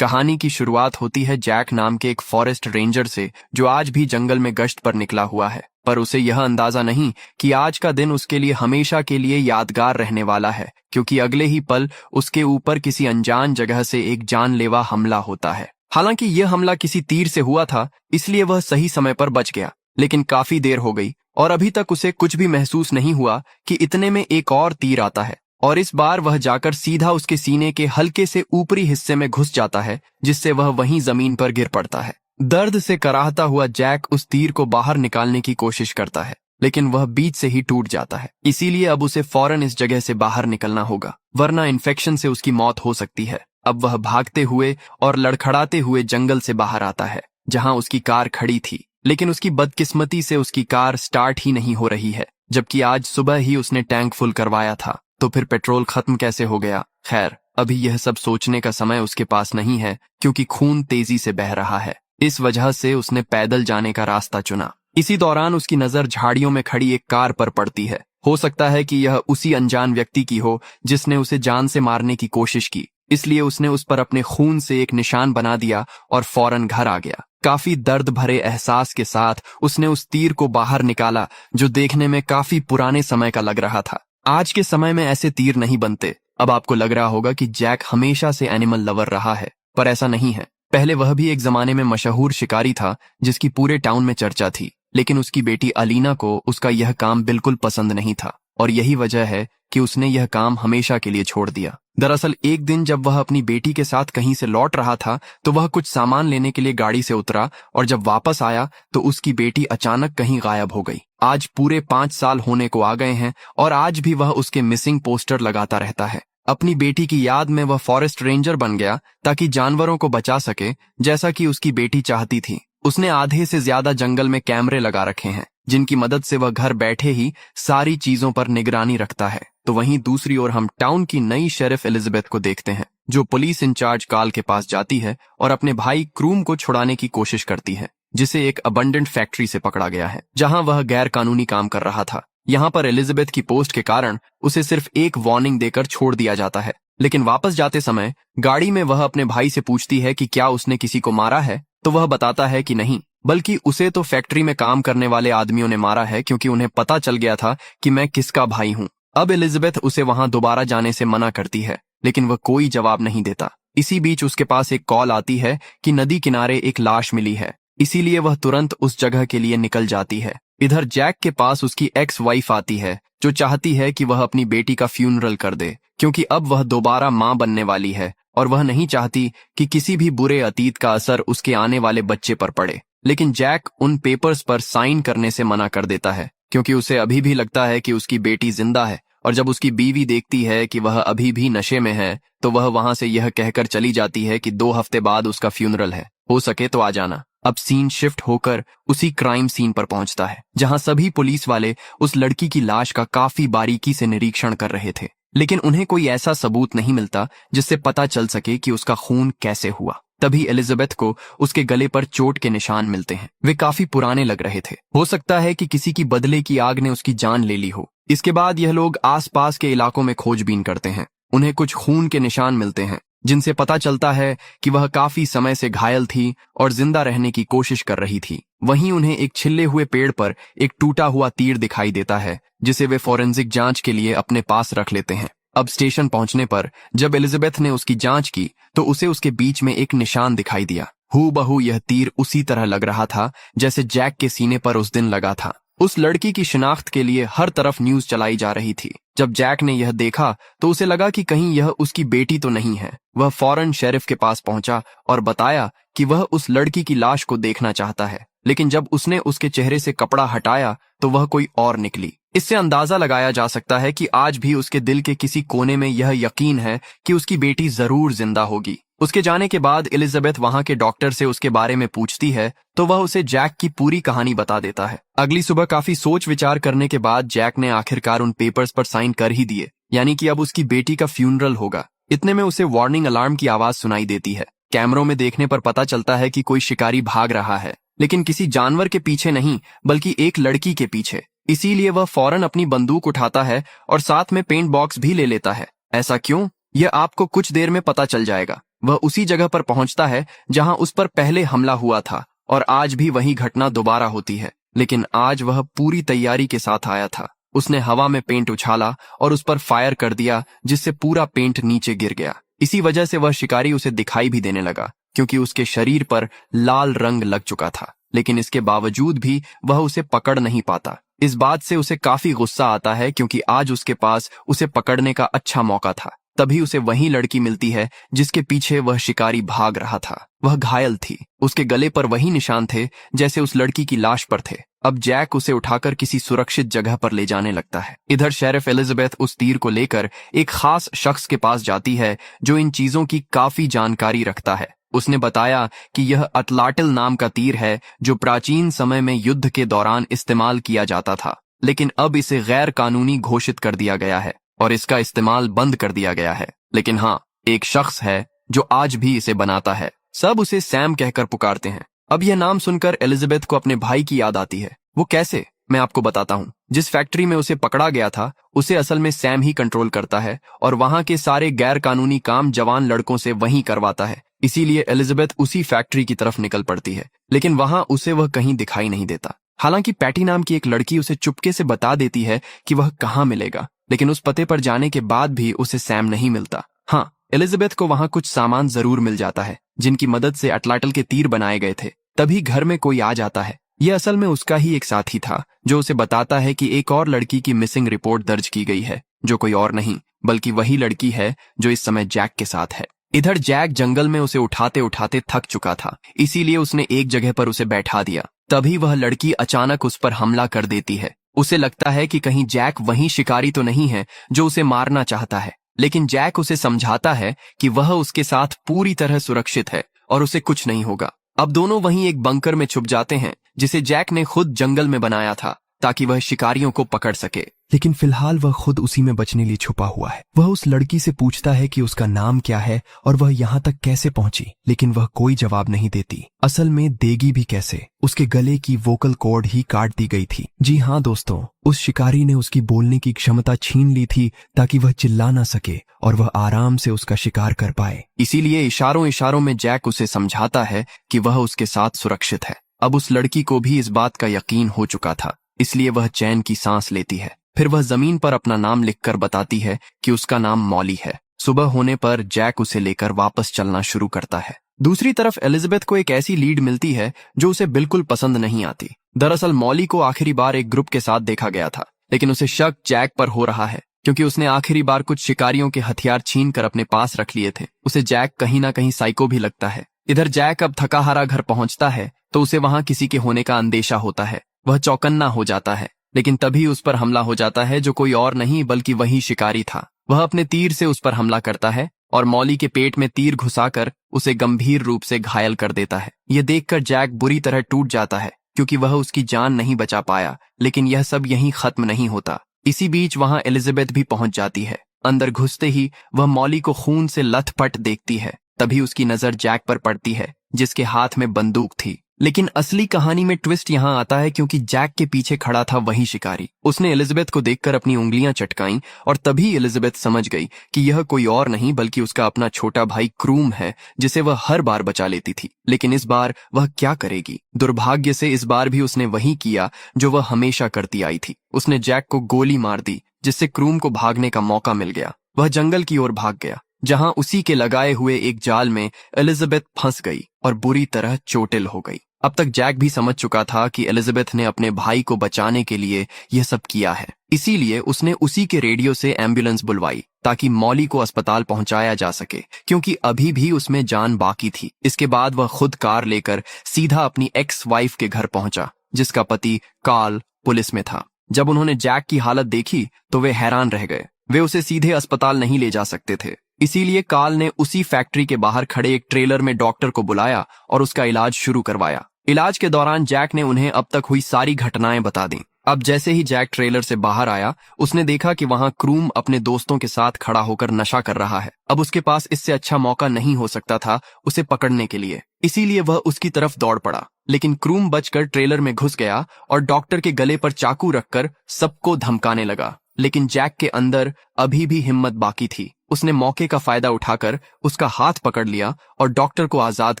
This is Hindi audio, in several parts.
कहानी की शुरुआत होती है जैक नाम के एक फॉरेस्ट रेंजर से, जो आज भी जंगल में गश्त पर निकला हुआ है। पर उसे यह अंदाजा नहीं कि आज का दिन उसके लिए हमेशा के लिए यादगार रहने वाला है, क्योंकि अगले ही पल उसके ऊपर किसी अनजान जगह से एक जानलेवा हमला होता है। हालांकि यह हमला किसी तीर से हुआ था, इसलिए वह सही समय पर बच गया, लेकिन काफी देर हो गई और अभी तक उसे कुछ भी महसूस नहीं हुआ कि इतने में एक और तीर आता है, और इस बार वह जाकर सीधा उसके सीने के हल्के से ऊपरी हिस्से में घुस जाता है, जिससे वह वहीं जमीन पर गिर पड़ता है। दर्द से कराहता हुआ जैक उस तीर को बाहर निकालने की कोशिश करता है, लेकिन वह बीच से ही टूट जाता है। इसीलिए अब उसे फौरन इस जगह से बाहर निकलना होगा, वरना इन्फेक्शन से उसकी मौत हो सकती है। अब वह भागते हुए और लड़खड़ाते हुए जंगल से बाहर आता है, जहां उसकी कार खड़ी थी, लेकिन उसकी बदकिस्मती से उसकी कार स्टार्ट ही नहीं हो रही है, जबकि आज सुबह ही उसने टैंक फुल करवाया था। तो फिर पेट्रोल खत्म कैसे हो गया? खैर, अभी यह सब सोचने का समय उसके पास नहीं है, क्योंकि खून तेजी से बह रहा है। इस वजह से उसने पैदल जाने का रास्ता चुना। इसी दौरान उसकी नजर झाड़ियों में खड़ी एक कार पर पड़ती है। हो सकता है कि यह उसी अनजान व्यक्ति की हो जिसने उसे जान से मारने की कोशिश की, इसलिए उसने उस पर अपने खून से एक निशान बना दिया और फौरन घर आ गया। काफी दर्द भरे एहसास के साथ उसने उस तीर को बाहर निकाला, जो देखने में काफी पुराने समय का लग रहा था। आज के समय में ऐसे तीर नहीं बनते। अब आपको लग रहा होगा कि जैक हमेशा से एनिमल लवर रहा है, पर ऐसा नहीं है। पहले वह भी एक जमाने में मशहूर शिकारी था, जिसकी पूरे टाउन में चर्चा थी, लेकिन उसकी बेटी अलीना को उसका यह काम बिल्कुल पसंद नहीं था, और यही वजह है कि उसने यह काम हमेशा के लिए छोड़ दिया। दरअसल एक दिन जब वह अपनी बेटी के साथ कहीं से लौट रहा था, तो वह कुछ सामान लेने के लिए गाड़ी से उतरा, और जब वापस आया तो उसकी बेटी अचानक कहीं गायब हो गई। आज पूरे 5 साल होने को आ गए हैं, और आज भी वह उसके मिसिंग पोस्टर लगाता रहता है। अपनी बेटी की याद में वह फॉरेस्ट रेंजर बन गया, ताकि जानवरों को बचा सके, जैसा कि उसकी बेटी चाहती थी। उसने आधे से ज्यादा जंगल में कैमरे लगा रखे हैं, जिनकी मदद से वह घर बैठे ही सारी चीजों पर निगरानी रखता है। तो वहीं दूसरी ओर हम टाउन की नई शेरिफ एलिजाबेथ को देखते हैं, जो पुलिस इंचार्ज कार्ल के पास जाती है और अपने भाई क्रूम को छुड़ाने की कोशिश करती है, जिसे एक अबंडेंट फैक्ट्री से पकड़ा गया है, जहां वह गैर कानूनी काम कर रहा था। यहाँ पर एलिजाबेथ की पोस्ट के कारण उसे सिर्फ एक वार्निंग देकर छोड़ दिया जाता है, लेकिन वापस जाते समय गाड़ी में वह अपने भाई से पूछती है कि क्या उसने किसी को मारा है, तो वह बताता है कि नहीं, बल्कि उसे तो फैक्ट्री में काम करने वाले आदमियों ने मारा है, क्योंकि उन्हें पता चल गया था कि मैं किसका भाई हूँ। अब एलिजाबेथ उसे वहां दोबारा जाने से मना करती है, लेकिन वह कोई जवाब नहीं देता। इसी बीच उसके पास एक कॉल आती है कि नदी किनारे एक लाश मिली है, इसीलिए वह तुरंत उस जगह के लिए निकल जाती है। इधर जैक के पास उसकी एक्स वाइफ आती है, जो चाहती है कि वह अपनी बेटी का फ्यूनरल कर दे, क्योंकि अब वह दोबारा मां बनने वाली है, और वह नहीं चाहती कि किसी भी बुरे अतीत का असर उसके आने वाले बच्चे पर पड़े। लेकिन जैक उन पेपर्स पर साइन करने से मना कर देता है, क्योंकि उसे अभी भी लगता है कि उसकी बेटी जिंदा है। और जब उसकी बीवी देखती है कि वह अभी भी नशे में है, तो वह वहां से यह कहकर चली जाती है कि 2 हफ्ते बाद उसका फ्यूनरल है, हो सके तो आ जाना। अब सीन शिफ्ट होकर उसी क्राइम सीन पर पहुंचता है, जहां सभी पुलिस वाले उस लड़की की लाश का काफी बारीकी से निरीक्षण कर रहे थे, लेकिन उन्हें कोई ऐसा सबूत नहीं मिलता जिससे पता चल सके कि उसका खून कैसे हुआ। तभी एलिजाबेथ को उसके गले पर चोट के निशान मिलते हैं। वे काफी पुराने लग रहे थे। हो सकता है कि किसी की बदले की आग ने उसकी जान ले ली हो। इसके बाद यह लोग आसपास के इलाकों में खोजबीन करते हैं। उन्हें कुछ खून के निशान मिलते हैं, जिनसे पता चलता है कि वह काफी समय से घायल थी और जिंदा रहने की कोशिश कर रही थी। वहीं उन्हें एक छिले हुए पेड़ पर एक टूटा हुआ तीर दिखाई देता है, जिसे वे फॉरेंसिक जांच के लिए अपने पास रख लेते हैं। अब स्टेशन पहुंचने पर जब एलिजाबेथ ने उसकी जांच की, तो उसे उसके बीच में एक निशान दिखाई दिया। हूबहू यह तीर उसी तरह लग रहा था जैसे जैक के सीने पर उस दिन लगा था। उस लड़की की शिनाख्त के लिए हर तरफ न्यूज चलाई जा रही थी। जब जैक ने यह देखा तो उसे लगा कि कहीं यह उसकी बेटी तो नहीं है। वह फौरन शेरिफ के पास पहुंचा और बताया कि वह उस लड़की की लाश को देखना चाहता है, लेकिन जब उसने उसके चेहरे से कपड़ा हटाया तो वह कोई और निकली। इससे अंदाजा लगाया जा सकता है कि आज भी उसके दिल के किसी कोने में यह यकीन है कि उसकी बेटी जरूर जिंदा होगी। उसके जाने के बाद एलिजाबेथ वहां के डॉक्टर से उसके बारे में पूछती है, तो वह उसे जैक की पूरी कहानी बता देता है। अगली सुबह काफी सोच विचार करने के बाद जैक ने आखिरकार उन पेपर्स पर साइन कर ही दिए, यानी कि अब उसकी बेटी का फ्यूनरल होगा। इतने में उसे वार्निंग अलार्म की आवाज सुनाई देती है। कैमरों में देखने पर पता चलता है कि कोई शिकारी भाग रहा है, लेकिन किसी जानवर के पीछे नहीं, बल्कि एक लड़की के पीछे। इसीलिए वह फौरन अपनी बंदूक उठाता है और साथ में पेंट बॉक्स भी ले लेता है। ऐसा क्यों, यह आपको कुछ देर में पता चल जाएगा। वह उसी जगह पर पहुंचता है जहां उस पर पहले हमला हुआ था और आज भी वही घटना दोबारा होती है। लेकिन आज वह पूरी तैयारी के साथ आया था। उसने हवा में पेंट उछाला और उस पर फायर कर दिया, जिससे पूरा पेंट नीचे गिर गया। इसी वजह से वह शिकारी उसे दिखाई भी देने लगा, क्योंकि उसके शरीर पर लाल रंग लग चुका था। लेकिन इसके बावजूद भी वह उसे पकड़ नहीं पाता। इस बात से उसे काफी गुस्सा आता है, क्योंकि आज उसके पास उसे पकड़ने का अच्छा मौका था। तभी उसे वही लड़की मिलती है जिसके पीछे वह शिकारी भाग रहा था। वह घायल थी। उसके गले पर वही निशान थे जैसे उस लड़की की लाश पर थे। अब जैक उसे उठाकर किसी सुरक्षित जगह पर ले जाने लगता है। इधर शेरिफ एलिजाबेथ उस तीर को लेकर एक खास शख्स के पास जाती है जो इन चीजों की काफी जानकारी रखता है। उसने बताया कि यह अटलाटिल नाम का तीर है जो प्राचीन समय में युद्ध के दौरान इस्तेमाल किया जाता था, लेकिन अब इसे गैर कानूनी घोषित कर दिया गया है और इसका इस्तेमाल बंद कर दिया गया है। लेकिन हाँ, एक शख्स है जो आज भी इसे बनाता है। सब उसे सैम कहकर पुकारते हैं। अब यह नाम सुनकर एलिजाबेथ को अपने भाई की याद आती है। वो कैसे, मैं आपको बताता हूँ। जिस फैक्ट्री में उसे पकड़ा गया था उसे असल में सैम ही कंट्रोल करता है और वहां के सारे गैर कानूनी काम जवान लड़कों से वही करवाता है। इसीलिए एलिजाबेथ उसी फैक्ट्री की तरफ निकल पड़ती है, लेकिन वहां उसे वह कहीं दिखाई नहीं देता। हालांकि पैटी नाम की एक लड़की उसे चुपके से बता देती है कि वह कहाँ मिलेगा, लेकिन उस पते पर जाने के बाद भी उसे सैम नहीं मिलता। हाँ, एलिजाबेथ को वहां कुछ सामान जरूर मिल जाता है जिनकी मदद से अटलाटल के तीर बनाए गए थे। तभी घर में कोई आ जाता है। यह असल में उसका ही एक साथी था जो उसे बताता है कि एक और लड़की की मिसिंग रिपोर्ट दर्ज की गई है, जो कोई और नहीं बल्कि वही लड़की है जो इस समय जैक के साथ है। इधर जैक जंगल में उसे उठाते उठाते थक चुका था, इसीलिए उसने एक जगह पर उसे बैठा दिया। तभी वह लड़की अचानक उस पर हमला कर देती है। उसे लगता है कि कहीं जैक वही शिकारी तो नहीं है जो उसे मारना चाहता है, लेकिन जैक उसे समझाता है कि वह उसके साथ पूरी तरह सुरक्षित है और उसे कुछ नहीं होगा। अब दोनों वहीं एक बंकर में छुप जाते हैं जिसे जैक ने खुद जंगल में बनाया था ताकि वह शिकारियों को पकड़ सके। लेकिन फिलहाल वह खुद उसी में बचने लिए छुपा हुआ है। वह उस लड़की से पूछता है कि उसका नाम क्या है और वह यहाँ तक कैसे पहुंची, लेकिन वह कोई जवाब नहीं देती। असल में देगी भी कैसे, उसके गले की वोकल कॉर्ड ही काट दी गई थी। जी हाँ दोस्तों, उस शिकारी ने उसकी बोलने की क्षमता छीन ली थी ताकि वह चिल्ला ना सके और वह आराम से उसका शिकार कर पाए। इसीलिए इशारों इशारों में जैक उसे समझाता है कि वह उसके साथ सुरक्षित है। अब उस लड़की को भी इस बात का यकीन हो चुका था, इसलिए वह चैन की सांस लेती है। फिर वह जमीन पर अपना नाम लिखकर बताती है कि उसका नाम मॉली है। सुबह होने पर जैक उसे लेकर वापस चलना शुरू करता है। दूसरी तरफ एलिजाबेथ को एक ऐसी लीड मिलती है जो उसे बिल्कुल पसंद नहीं आती। दरअसल मॉली को आखिरी बार एक ग्रुप के साथ देखा गया था, लेकिन उसे शक जैक पर हो रहा है क्योंकि उसने आखिरी बार कुछ शिकारियों के हथियार छीन कर अपने पास रख लिए थे। उसे जैक कहीं ना कहीं साइको भी लगता है। इधर जैक अब थका हारा घर पहुंचता है तो उसे वहां किसी के होने का अंदेशा होता है। वह चौकन्ना हो जाता है, लेकिन तभी उस पर हमला हो जाता है जो कोई और नहीं बल्कि वही शिकारी था। वह अपने तीर से उस पर हमला करता है और मॉली के पेट में तीर घुसाकर उसे गंभीर रूप से घायल कर देता है। यह देखकर जैक बुरी तरह टूट जाता है क्योंकि वह उसकी जान नहीं बचा पाया, लेकिन यह सब यहीं खत्म नहीं होता। इसी बीच वहां एलिजाबेथ भी पहुंच जाती है। अंदर घुसते ही वह मॉली को खून से लथपथ देखती है। तभी उसकी नजर जैक पर पड़ती है जिसके हाथ में बंदूक थी। लेकिन असली कहानी में ट्विस्ट यहाँ आता है क्योंकि जैक के पीछे खड़ा था वही शिकारी। उसने एलिजाबेथ को देखकर अपनी उंगलियां चटकाईं और तभी एलिजाबेथ समझ गई कि यह कोई और नहीं बल्कि उसका अपना छोटा भाई क्रूम है, जिसे वह हर बार बचा लेती थी। लेकिन इस बार वह क्या करेगी? दुर्भाग्य से इस बार भी उसने वही किया जो वह हमेशा करती आई थी। उसने जैक को गोली मार दी, जिससे क्रूम को भागने का मौका मिल गया। वह जंगल की ओर भाग गया, जहां उसी के लगाए हुए एक जाल में एलिजाबेथ फंस गई और बुरी तरह चोटिल हो गई। अब तक जैक भी समझ चुका था कि एलिजाबेथ ने अपने भाई को बचाने के लिए यह सब किया है। इसीलिए उसने उसी के रेडियो से एम्बुलेंस बुलवाई ताकि मॉली को अस्पताल पहुंचाया जा सके, क्योंकि अभी भी उसमें जान बाकी थी। इसके बाद वह खुद कार लेकर सीधा अपनी एक्स वाइफ के घर पहुंचा, जिसका पति कार्ल पुलिस में था। जब उन्होंने जैक की हालत देखी तो वे हैरान रह गए। वे उसे सीधे अस्पताल नहीं ले जा सकते थे, इसीलिए कार्ल ने उसी फैक्ट्री के बाहर खड़े एक ट्रेलर में डॉक्टर को बुलाया और उसका इलाज शुरू करवाया। इलाज के दौरान जैक ने उन्हें अब तक हुई सारी घटनाएं बता दी। अब जैसे ही जैक ट्रेलर से बाहर आया, उसने देखा कि वहां क्रूम अपने दोस्तों के साथ खड़ा होकर नशा कर रहा है। अब उसके पास इससे अच्छा मौका नहीं हो सकता था उसे पकड़ने के लिए, इसीलिए वह उसकी तरफ दौड़ पड़ा। लेकिन क्रूम बचकर ट्रेलर में घुस गया और डॉक्टर के गले पर चाकू रखकर सबको धमकाने लगा। लेकिन जैक के अंदर अभी भी हिम्मत बाकी थी। उसने मौके का फायदा उठाकर उसका हाथ पकड़ लिया और डॉक्टर को आजाद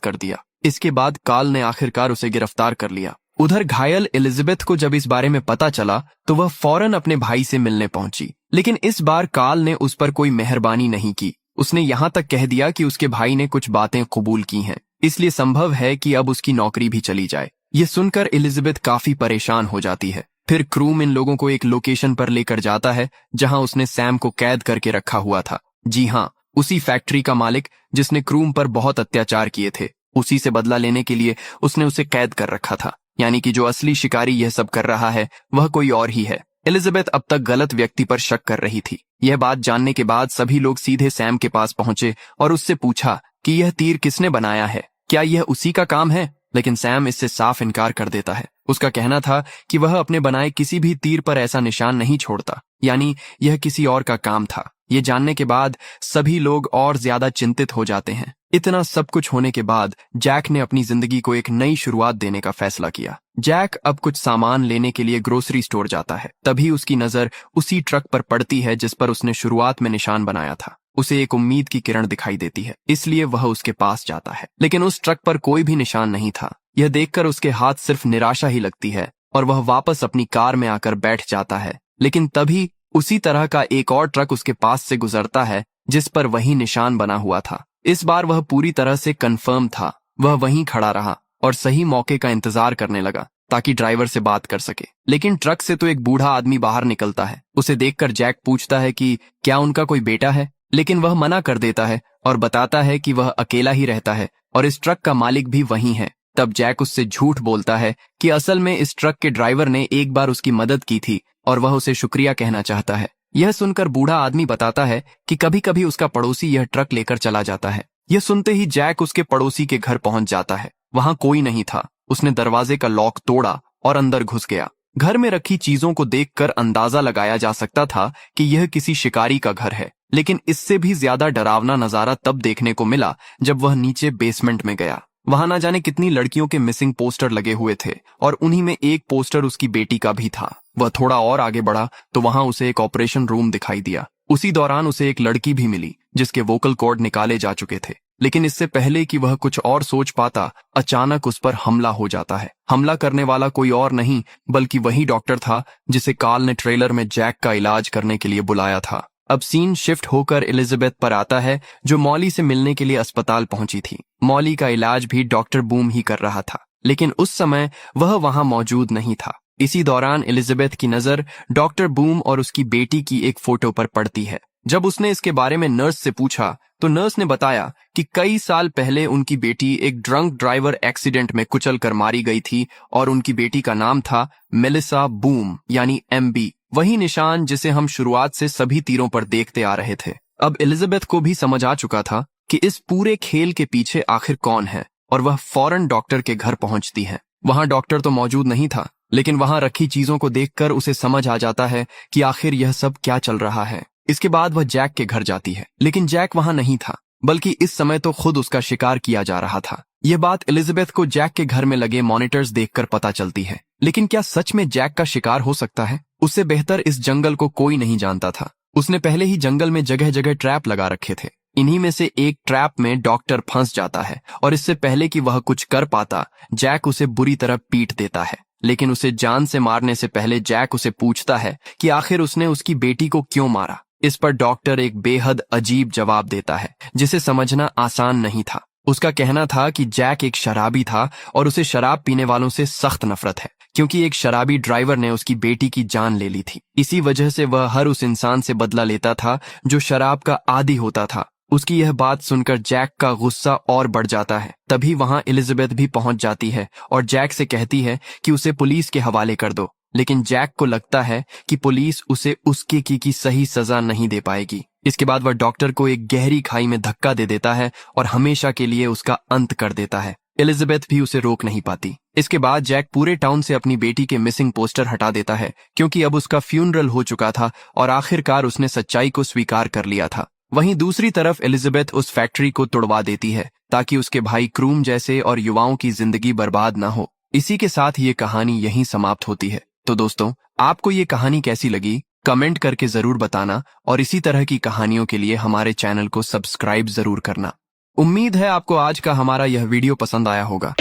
कर दिया। इसके बाद कार्ल ने आखिरकार उसे गिरफ्तार कर लिया। उधर घायल एलिजाबेथ को जब इस बारे में पता चला तो वह फौरन अपने भाई से मिलने पहुंची, लेकिन इस बार कार्ल ने उस पर कोई मेहरबानी नहीं की। उसने यहाँ तक कह दिया कि उसके भाई ने कुछ बातें कबूल की हैं, इसलिए संभव है कि अब उसकी नौकरी भी चली जाए। ये सुनकर एलिजाबेथ काफी परेशान हो जाती है। फिर क्रूम इन लोगों को एक लोकेशन पर लेकर जाता है जहां उसने सैम को कैद करके रखा हुआ था। जी हाँ, उसी फैक्ट्री का मालिक जिसने क्रूम पर बहुत अत्याचार किए थे, उसी से बदला लेने के लिए उसने उसे कैद कर रखा था। यानी कि जो असली शिकारी यह सब कर रहा है वह कोई और ही है। एलिजाबेथ अब तक गलत व्यक्ति पर शक कर रही थी। यह बात जानने के बाद सभी लोग सीधे सैम के पास पहुंचे और उससे पूछा कि यह तीर किसने बनाया है, क्या यह उसी का काम है? लेकिन सैम इससे साफ इनकार कर देता है। उसका कहना था कि वह अपने बनाए किसी भी तीर पर ऐसा निशान नहीं छोड़ता, यानी यह किसी और का काम था। ये जानने के बाद सभी लोग और ज्यादा चिंतित हो जाते हैं। इतना सब कुछ होने के बाद जैक ने अपनी जिंदगी को एक नई शुरुआत देने का फैसला किया। जैक अब कुछ सामान लेने के लिए ग्रोसरी स्टोर जाता है। तभी उसकी नजर उसी ट्रक पर पड़ती है जिस पर उसने शुरुआत में निशान बनाया था। उसे एक उम्मीद की किरण दिखाई देती है, इसलिए वह उसके पास जाता है, लेकिन उस ट्रक पर कोई भी निशान नहीं था। यह देखकर उसके हाथ सिर्फ निराशा ही लगती है और वह वापस अपनी कार में आकर बैठ जाता है। लेकिन तभी उसी तरह का एक और ट्रक उसके पास से गुजरता है जिस पर वही निशान बना हुआ था। इस बार वह पूरी तरह से कंफर्म था। वह वहीं खड़ा रहा और सही मौके का इंतजार करने लगा ताकि ड्राइवर से बात कर सके। लेकिन ट्रक से तो एक बूढ़ा आदमी बाहर निकलता है। उसे देखकर जैक पूछता है कि क्या उनका कोई बेटा है, लेकिन वह मना कर देता है और बताता है कि वह अकेला ही रहता है और इस ट्रक का मालिक भी वही है। तब जैक उससे झूठ बोलता है कि असल में इस ट्रक के ड्राइवर ने एक बार उसकी मदद की थी और वह उसे शुक्रिया कहना चाहता है। यह सुनकर बूढ़ा आदमी बताता है कि कभी कभी उसका पड़ोसी यह ट्रक लेकर चला जाता है। यह सुनते ही जैक उसके पड़ोसी के घर पहुंच जाता है। वहां कोई नहीं था। उसने दरवाजे का लॉक तोड़ा और अंदर घुस गया। घर में रखी चीजों को देखकर अंदाजा लगाया जा सकता था कि यह किसी शिकारी का घर है, लेकिन इससे भी ज्यादा डरावना नजारा तब देखने को मिला जब वह नीचे बेसमेंट में गया। वहां ना जाने कितनी लड़कियों के मिसिंग पोस्टर लगे हुए थे और उन्हीं में एक पोस्टर उसकी बेटी का भी था। वह थोड़ा और आगे बढ़ा तो वहां उसे एक ऑपरेशन रूम दिखाई दिया। उसी दौरान उसे एक लड़की भी मिली जिसके वोकल कॉर्ड निकाले जा चुके थे, लेकिन इससे पहले कि वह कुछ और सोच पाता, अचानक उस पर हमला हो जाता है। हमला करने वाला कोई और नहीं बल्कि वही डॉक्टर था जिसे कार्ल ने ट्रेलर में जैक का इलाज करने के लिए बुलाया था। अब सीन शिफ्ट होकर एलिजाबेथ पर आता है जो मॉली से मिलने के लिए अस्पताल पहुंची थी। मॉली का इलाज भी डॉक्टर बूम ही कर रहा था, लेकिन उस समय वह वहां मौजूद नहीं था। इसी दौरान एलिजाबेथ की नजर डॉक्टर बूम और उसकी बेटी की एक फोटो पर पड़ती है। जब उसने इसके बारे में नर्स से पूछा तो नर्स ने बताया कि कई साल पहले उनकी बेटी एक ड्रंक ड्राइवर एक्सीडेंट में कुचल कर मारी गई थी और उनकी बेटी का नाम था मेलिसा बूम यानी MB, वही निशान जिसे हम शुरुआत से सभी तीरों पर देखते आ रहे थे। अब एलिजाबेथ को भी समझ आ चुका था कि इस पूरे खेल के पीछे आखिर कौन है और वह फौरन डॉक्टर के घर पहुंचती है। वहां डॉक्टर तो मौजूद नहीं था, लेकिन वहां रखी चीजों को देखकर उसे समझ आ जाता है कि आखिर यह सब क्या चल रहा है। इसके बाद वह जैक के घर जाती है, लेकिन जैक वहां नहीं था, बल्कि इस समय तो खुद उसका शिकार किया जा रहा था। यह बात एलिजाबेथ को जैक के घर में लगे मॉनिटर्स देखकर पता चलती है। लेकिन क्या सच में जैक का शिकार हो सकता है? उससे बेहतर इस जंगल को कोई नहीं जानता था। उसने पहले ही जंगल में जगह जगह ट्रैप लगा रखे थे। इन्हीं में से एक ट्रैप में डॉक्टर फंस जाता है और इससे पहले कि वह कुछ कर पाता, जैक उसे बुरी तरह पीट देता है। लेकिन उसे जान से मारने से पहले जैक उसे पूछता है कि आखिर उसने उसकी बेटी को क्यों मारा। इस पर डॉक्टर एक बेहद अजीब जवाब देता है जिसे समझना आसान नहीं था। उसका कहना था कि जैक एक शराबी था और उसे शराब पीने वालों से सख्त नफरत है, क्योंकि एक शराबी ड्राइवर ने उसकी बेटी की जान ले ली थी। इसी वजह से वह हर उस इंसान से बदला लेता था जो शराब का आदी होता था। उसकी यह बात सुनकर जैक का गुस्सा और बढ़ जाता है। तभी वहां एलिजाबेथ भी पहुंच जाती है और जैक से कहती है कि उसे पुलिस के हवाले कर दो, लेकिन जैक को लगता है कि पुलिस उसे उसके की सही सजा नहीं दे पाएगी। इसके बाद वह डॉक्टर को एक गहरी खाई में धक्का दे देता है और हमेशा के लिए उसका अंत कर देता है। एलिजाबेथ भी उसे रोक नहीं पाती। इसके बाद जैक पूरे टाउन से अपनी बेटी के मिसिंग पोस्टर हटा देता है, क्योंकि अब उसका फ्यूनरल हो चुका था और आखिरकार उसने सच्चाई को स्वीकार कर लिया था। वहीं दूसरी तरफ एलिजाबेथ उस फैक्ट्री को तोड़वा देती है ताकि उसके भाई क्रूम जैसे और युवाओं की जिंदगी बर्बाद ना हो। इसी के साथ ये कहानी यहीं समाप्त होती है। तो दोस्तों, आपको ये कहानी कैसी लगी कमेंट करके जरूर बताना और इसी तरह की कहानियों के लिए हमारे चैनल को सब्सक्राइब जरूर करना। उम्मीद है आपको आज का हमारा यह वीडियो पसंद आया होगा।